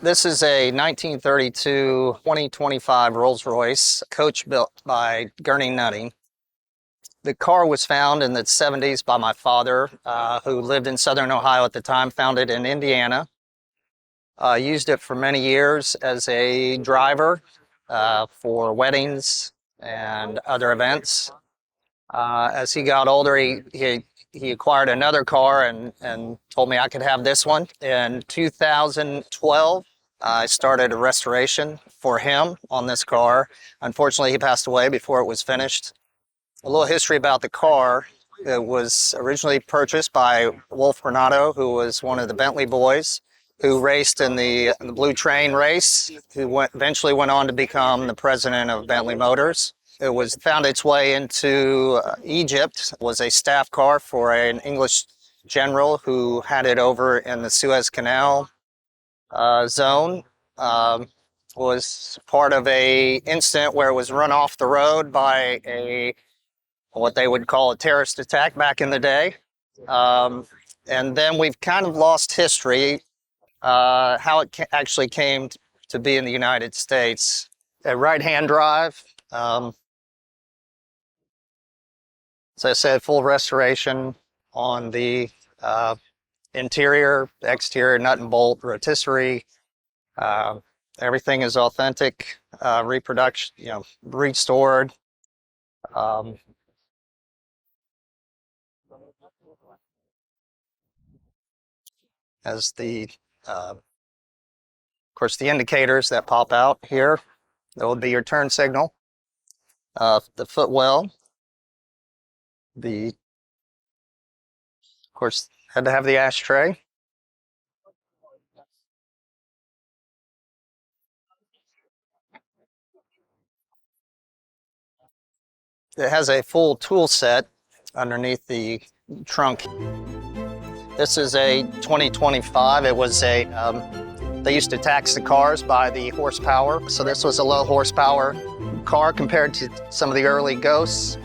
This is a 1932 2025 Rolls Royce, coach built by Gurney Nutting. The car was found in the 70s by my father, who lived in Southern Ohio at the time, found it in Indiana. Used it for many years as a driver for weddings and other events. As he got older, he acquired another car and told me I could have this one. In 2012, I started a restoration for him on this car. Unfortunately, he passed away before it was finished. A little history about the car. It was originally purchased by Wolf Renato, who was one of the Bentley boys, who raced in the Blue Train race, who eventually went on to become the president of Bentley Motors. It found its way into Egypt. It was a staff car for an English general who had it over in the Suez Canal zone. Was part of a incident where it was run off the road by what they would call a terrorist attack back in the day. And then we've kind of lost history, how it actually came to be in the United States. A right-hand drive. As I said, full restoration on the interior, exterior, nut and bolt, rotisserie. Everything is authentic, reproduction, restored. As of course, the indicators that pop out here, that would be your turn signal. The footwell. Of course, had to have the ashtray. It has a full tool set underneath the trunk. This is a 2025. It was they used to tax the cars by the horsepower. So this was a low horsepower car compared to some of the early Ghosts.